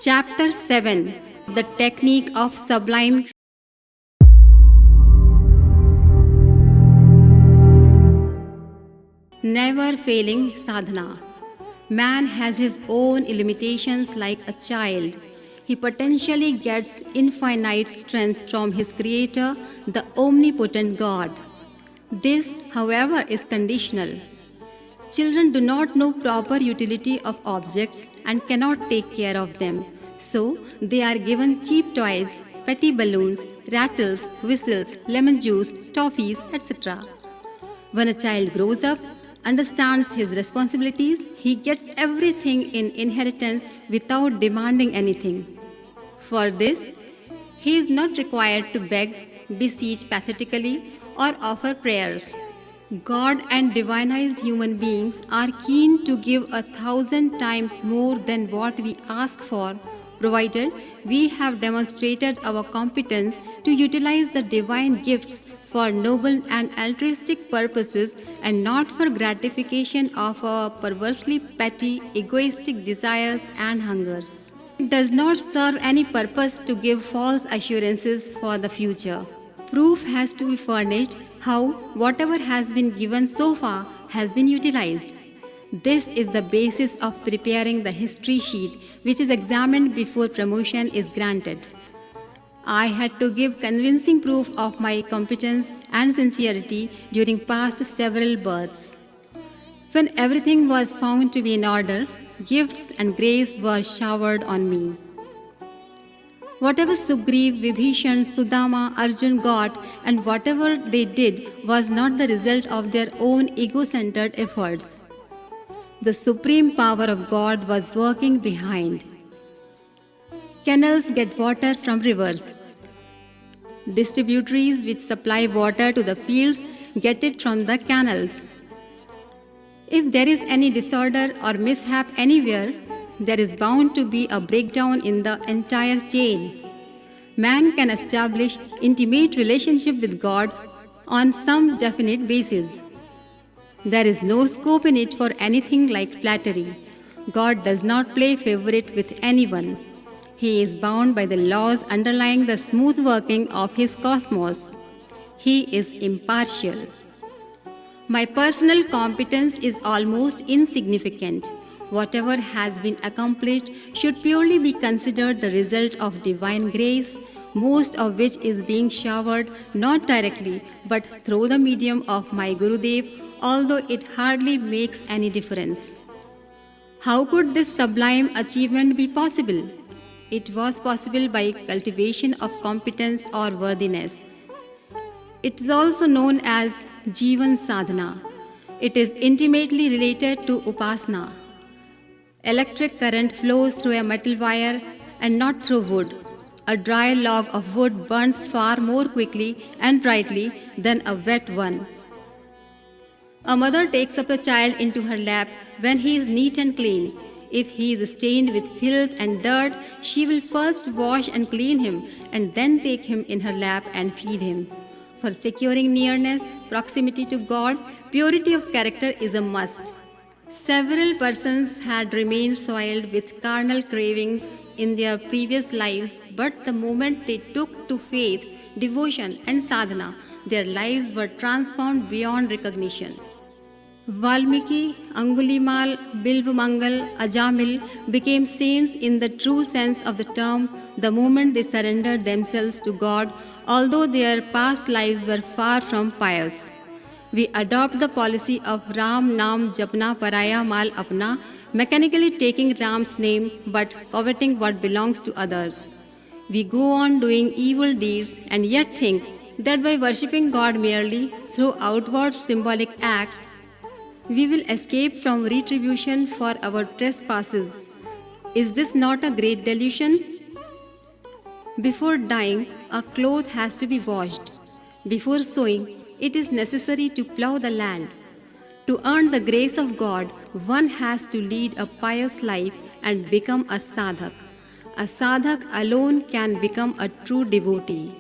Chapter 7. The Technique of Sublime. Never failing sadhana. Man has his own limitations like a child. He potentially gets infinite strength from his creator, the omnipotent God. This, however, is conditional. Children do not know proper utility of objects and cannot take care of them. So, they are given cheap toys, petty balloons, rattles, whistles, lemon juice, toffees, etc. When a child grows up, understands his responsibilities, he gets everything in inheritance without demanding anything. For this, he is not required to beg, beseech pathetically, or offer prayers. God and divinized human beings are keen to give 1,000 times more than what we ask for, provided we have demonstrated our competence to utilize the divine gifts for noble and altruistic purposes and not for gratification of our perversely petty, egoistic desires and hungers. It does not serve any purpose to give false assurances for the future. Proof has to be furnished how whatever has been given so far has been utilized. This is the basis of preparing the history sheet, which is examined before promotion is granted. I had to give convincing proof of my competence and sincerity during past several births. When everything was found to be in order, gifts and grace were showered on me. Whatever Sugriv, Vibhishan, Sudama, Arjun got and whatever they did was not the result of their own ego-centered efforts. The supreme power of God was working behind. Canals get water from rivers. Distributaries which supply water to the fields get it from the canals. If there is any disorder or mishap anywhere, there is bound to be a breakdown in the entire chain. Man can establish intimate relationship with God on some definite basis. There is no scope in it for anything like flattery. God does not play favorite with anyone. He is bound by the laws underlying the smooth working of his cosmos. He is impartial. My personal competence is almost insignificant. Whatever has been accomplished should purely be considered the result of divine grace, most of which is being showered not directly but through the medium of my Gurudev, although it hardly makes any difference. How could this sublime achievement be possible? It was possible by cultivation of competence or worthiness. It is also known as Jivan Sadhana. It is intimately related to Upasana. Electric current flows through a metal wire and not through wood. A dry log of wood burns far more quickly and brightly than a wet one. A mother takes up a child into her lap when he is neat and clean. If he is stained with filth and dirt, she will first wash and clean him and then take him in her lap and feed him. For securing nearness, proximity to God, purity of character is a must. Several persons had remained soiled with carnal cravings in their previous lives, but the moment they took to faith, devotion, and sadhana, their lives were transformed beyond recognition. Valmiki, Angulimal, Bilvamangal, Ajamil became saints in the true sense of the term the moment they surrendered themselves to God, although their past lives were far from pious. We adopt the policy of Ram Naam Japna Paraya Mal Apna, mechanically taking Ram's name but coveting what belongs to others. We go on doing evil deeds and yet think that by worshipping God merely through outward symbolic acts, we will escape from retribution for our trespasses. Is this not a great delusion? Before dying, a cloth has to be washed. Before sowing, it is necessary to plough the land. To earn the grace of God, one has to lead a pious life and become a sadhak. A sadhak alone can become a true devotee.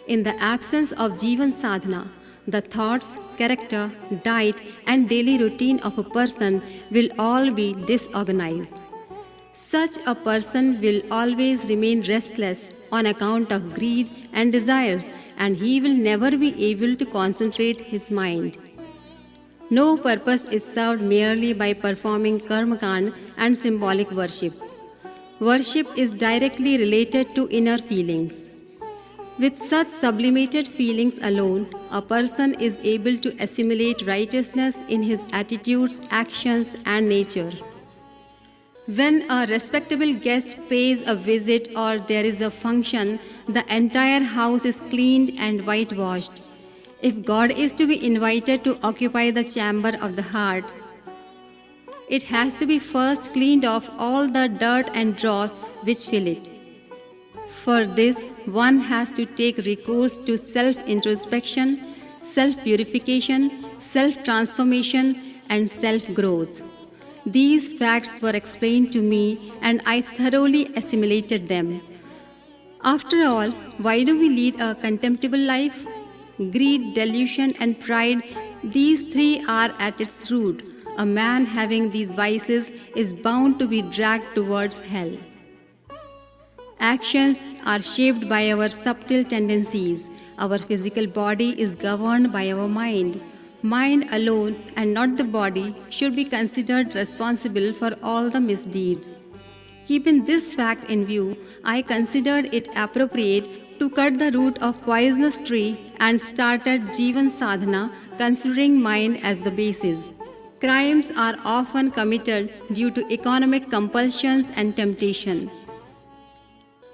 In the absence of Jivan Sadhana, the thoughts, character, diet, and daily routine of a person will all be disorganized. Such a person will always remain restless on account of greed and desires, and he will never be able to concentrate his mind. No purpose is served merely by performing karmakand and symbolic worship. Worship is directly related to inner feelings. With such sublimated feelings alone, a person is able to assimilate righteousness in his attitudes, actions, and nature. When a respectable guest pays a visit or there is a function, the entire house is cleaned and whitewashed. If God is to be invited to occupy the chamber of the heart, it has to be first cleaned off all the dirt and dross which fill it. For this, one has to take recourse to self-introspection, self-purification, self-transformation, and self-growth. These facts were explained to me and I thoroughly assimilated them. After all, why do we lead a contemptible life? Greed, delusion, and pride, these three are at its root. A man having these vices is bound to be dragged towards hell. Actions are shaped by our subtle tendencies. Our physical body is governed by our mind. Mind alone and not the body should be considered responsible for all the misdeeds. Keeping this fact in view, I considered it appropriate to cut the root of poisonous tree and started Jivan Sadhana considering mind as the basis. Crimes are often committed due to economic compulsions and temptation.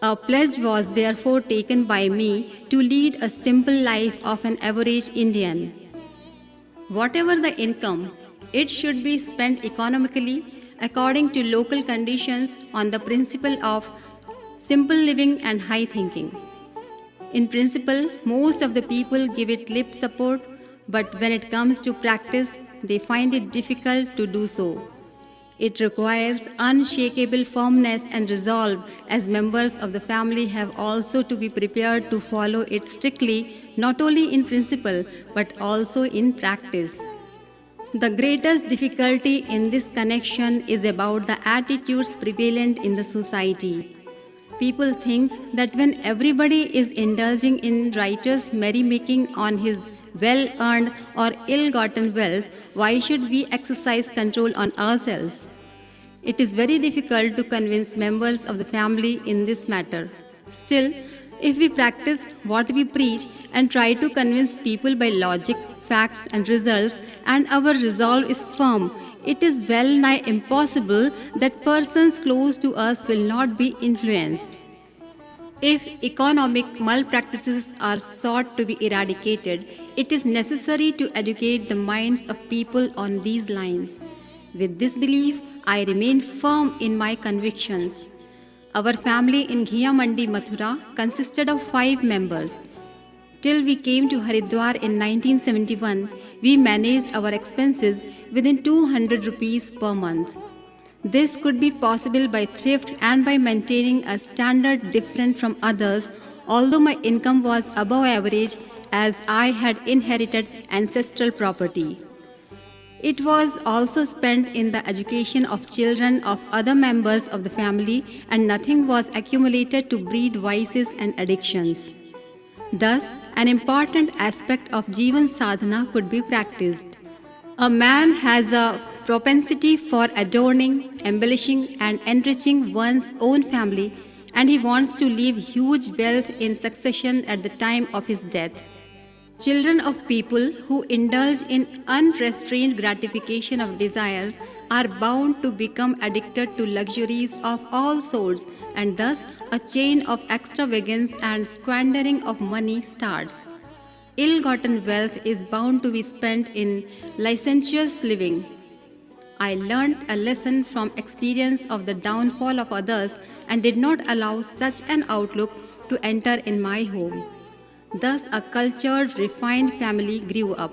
A pledge was therefore taken by me to lead a simple life of an average Indian. Whatever the income, it should be spent economically according to local conditions on the principle of simple living and high thinking. In principle, most of the people give it lip support, but when it comes to practice, they find it difficult to do so. It requires unshakable firmness and resolve, as members of the family have also to be prepared to follow it strictly, not only in principle but also in practice. The greatest difficulty in this connection is about the attitudes prevalent in the society. People think that when everybody is indulging in riotous merrymaking on his well-earned or ill-gotten wealth, why should we exercise control on ourselves? It is very difficult to convince members of the family in this matter. Still, if we practice what we preach and try to convince people by logic, facts, and results, and our resolve is firm, it is well nigh impossible that persons close to us will not be influenced. If economic malpractices are sought to be eradicated, it is necessary to educate the minds of people on these lines. With this belief, I remain firm in my convictions. Our family in Ghiya Mandi, Mathura consisted of 5 members. Till we came to Haridwar in 1971, we managed our expenses within 200 rupees per month. This could be possible by thrift and by maintaining a standard different from others, although my income was above average as I had inherited ancestral property. It was also spent in the education of children of other members of the family, and nothing was accumulated to breed vices and addictions. Thus, an important aspect of Jivan Sadhana could be practiced. A man has a propensity for adorning, embellishing, and enriching one's own family, and he wants to leave huge wealth in succession at the time of his death. Children of people who indulge in unrestrained gratification of desires are bound to become addicted to luxuries of all sorts, and thus a chain of extravagance and squandering of money starts. Ill-gotten wealth is bound to be spent in licentious living. I learnt a lesson from experience of the downfall of others and did not allow such an outlook to enter in my home. Thus, a cultured, refined family grew up.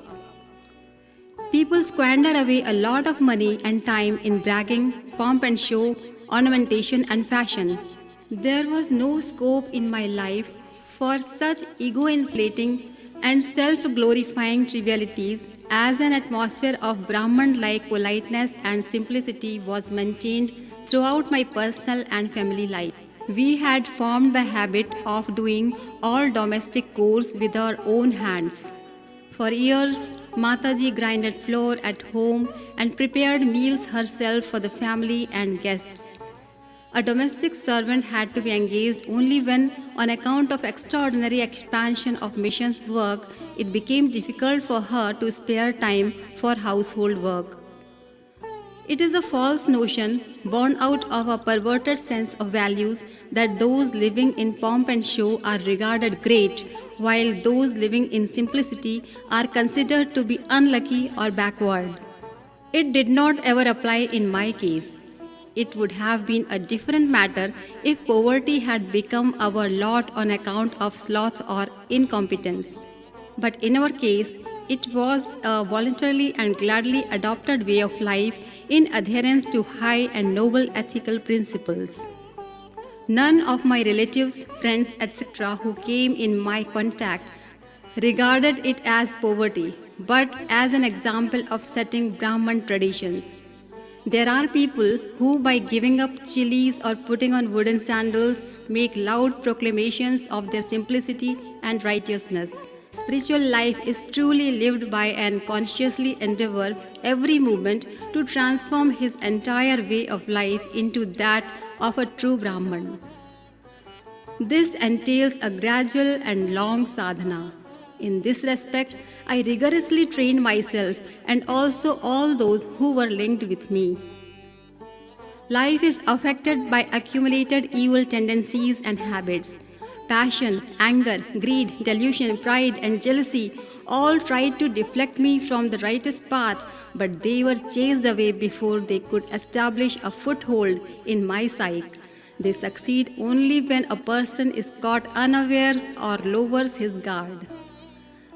People squander away a lot of money and time in bragging, pomp and show, ornamentation and fashion. There was no scope in my life for such ego-inflating and self-glorifying trivialities, as an atmosphere of Brahman-like politeness and simplicity was maintained throughout my personal and family life. We had formed the habit of doing all domestic chores with our own hands. For years, Mataji grinded flour at home and prepared meals herself for the family and guests. A domestic servant had to be engaged only when, on account of extraordinary expansion of mission's work, it became difficult for her to spare time for household work. It is a false notion, born out of a perverted sense of values, that those living in pomp and show are regarded great, while those living in simplicity are considered to be unlucky or backward. It did not ever apply in my case. It would have been a different matter if poverty had become our lot on account of sloth or incompetence. But in our case, it was a voluntarily and gladly adopted way of life in adherence to high and noble ethical principles. None of my relatives, friends, etc., who came in my contact regarded it as poverty, but as an example of setting Brahman traditions. There are people who, by giving up chilies or putting on wooden sandals, make loud proclamations of their simplicity and righteousness. Spiritual life is truly lived by and consciously endeavor every moment to transform his entire way of life into that of a true Brahman. This entails a gradual and long sadhana. In this respect, I rigorously trained myself and also all those who were linked with me. Life is affected by accumulated evil tendencies and habits. Passion, anger, greed, delusion, pride, and jealousy all tried to deflect me from the righteous path, but they were chased away before they could establish a foothold in my sight. They succeed only when a person is caught unawares or lowers his guard.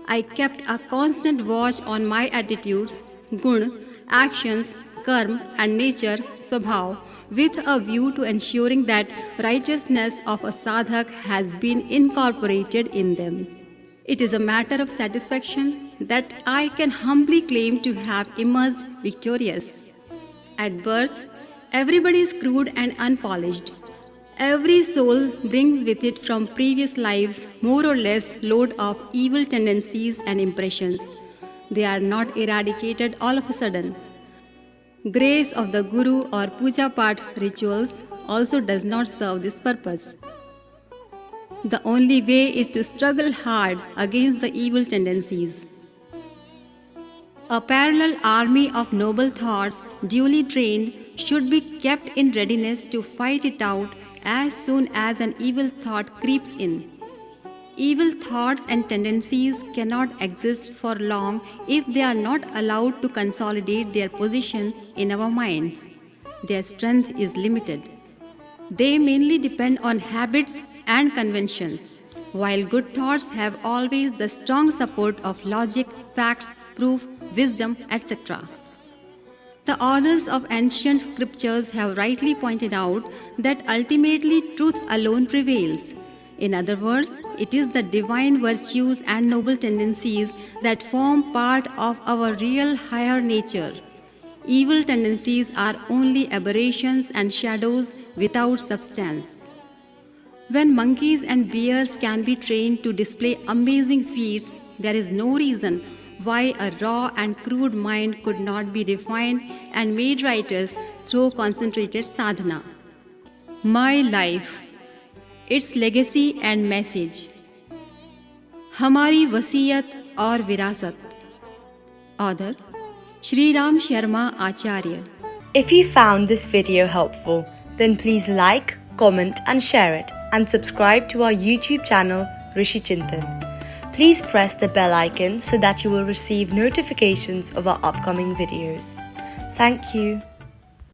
I kept a constant watch on my attitudes, gun, actions, karma, and nature, swabhav, with a view to ensuring that righteousness of a sadhak has been incorporated in them. It is a matter of satisfaction that I can humbly claim to have emerged victorious. At birth, everybody is crude and unpolished. Every soul brings with it from previous lives more or less load of evil tendencies and impressions. They are not eradicated all of a sudden. Grace of the Guru or Puja Path rituals also does not serve this purpose. The only way is to struggle hard against the evil tendencies. A parallel army of noble thoughts, duly trained, should be kept in readiness to fight it out as soon as an evil thought creeps in. Evil thoughts and tendencies cannot exist for long if they are not allowed to consolidate their position in our minds. Their strength is limited. They mainly depend on habits and conventions, while good thoughts have always the strong support of logic, facts, proof, wisdom, etc. The authors of ancient scriptures have rightly pointed out that ultimately truth alone prevails. In other words, it is the divine virtues and noble tendencies that form part of our real higher nature. Evil tendencies are only aberrations and shadows without substance. When monkeys and bears can be trained to display amazing feats, there is no reason why a raw and crude mind could not be refined and made righteous through concentrated sadhana. My life, its legacy and message. हमारी वसीयत और विरासत. Author Shri Ram Sharma Acharya. If you found this video helpful, then please like, comment and share it, and subscribe to our YouTube channel Rishi Chintan. Please press the bell icon so that you will receive notifications of our upcoming videos. Thank you.